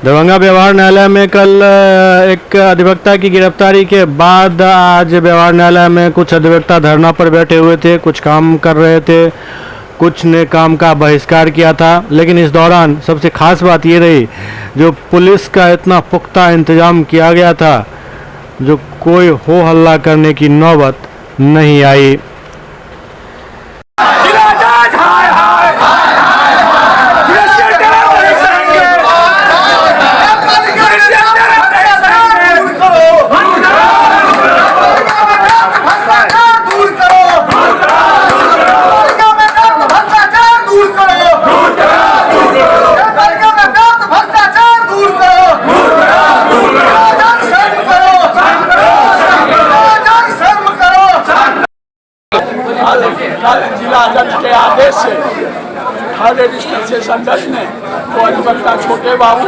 दरभंगा व्यवहार न्यायालय में कल एक अधिवक्ता की गिरफ्तारी के बाद आज व्यवहार न्यायालय में कुछ अधिवक्ता धरना पर बैठे हुए थे, कुछ काम कर रहे थे, कुछ ने काम का बहिष्कार किया था। लेकिन इस दौरान सबसे खास बात ये रही, जो पुलिस का इतना पुख्ता इंतजाम किया गया था, जो कोई हो हल्ला करने की नौबत नहीं आई। जिला जज के आदेश से थर्ड एडिशनल सेशन जज ने तो अधिवक्ता छोटे बाबू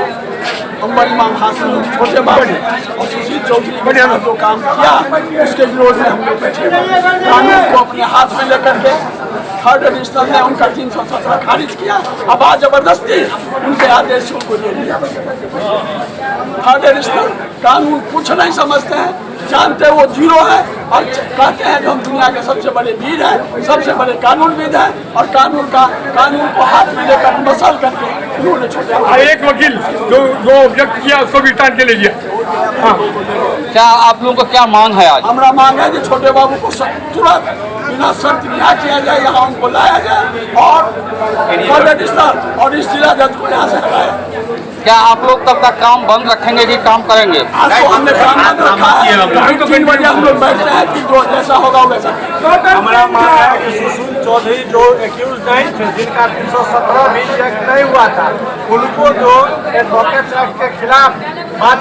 अंबर इमाम हासिम छोटे बाबू और सुशील चौधरी ने जो काम किया उसके विरोध में हम लोग बैठे कानून को अपने हाथ में लेकर के थर्ड एडिशनल ने उनका 317 खारिज किया। अब आज जबरदस्ती उनके आदेशों को ले लिया। थर्ड एडिशनल कानून कुछ नहीं समझते हैं, जानते वो जीरो है और कहते हैं कि हम दुनिया के सबसे बड़े वीर हैं, सबसे बड़े कानूनविद हैं और कानून को हाथ में लेकर मसल करके उन्होंने छोटे एक वकील जो ऑब्जेक्ट किया उसको भी टाल के ले लिया। हाँ। क्या आप लोगों का क्या मांग है आज? हमारा मांग है कि छोटे बाबू को तुरंत बिना शर्त रिहा किया जाए, यहाँ उनको लाया जाए और थर्ड एडिशनल और इस जिला जज को यहाँ से हटाया। क्या आप लोग तब तक काम बंद रखेंगे कि काम करेंगे? आज तो हमने काम बंद रखा है, 3 बजे हम लोग बैठ रहे हैं कि जो जैसा होगा वैसा। हमारा मानना है कि सुशील चौधरी जो एक्यूज नहीं थे, जिनका 317 भी चेक नहीं हुआ था, उनको जो एडवोकेट एक्ट के खिलाफ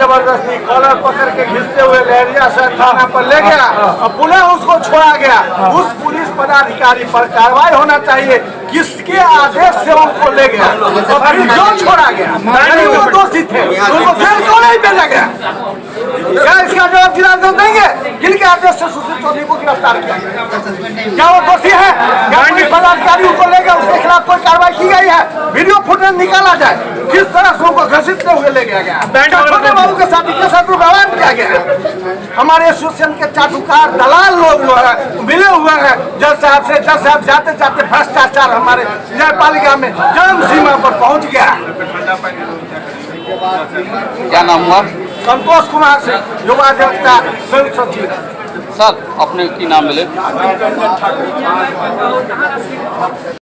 जबरदस्ती कॉलर पकड़ के घिसते हुए लहरिया से थाना पर ले गया और पुनः उसको छोड़ा गया। उस पुलिस पदाधिकारी पर कार्रवाई होना चाहिए, किसके आदेश से उनको ले गया और फिर जो छोड़ा गया, वो दोषी थे, उनको जेल क्यों नहीं भेजा गया? क्या इसका जवाब जिला जज देंगे? जिनके आदेश से सुशील चौधरी को गिरफ्तार किया, क्या वो दोषी है? क्या पदाधिकारी उनको ले गया, उसके खिलाफ कोई कार्रवाई की गई है? वीडियो फुटेज निकाला जाए, किस तरह से उनको घसीटते हुए ले गया गया, छोटे बाबू के साथ व्यवहार किया गया। हमारे एसोसिएशन के चाटुकार दलाल लोग जो है मिले हुए हैं जज साहब से, जज साहब जाते जाते भ्रष्टाचार हमारे न्यायपालिका में चरम सीमा पर पहुंच गया। क्या नाम हुआ? संतोष कुमार से युवा अधिवक्ता संयुक्त सचिव। सर अपने की नाम मिले?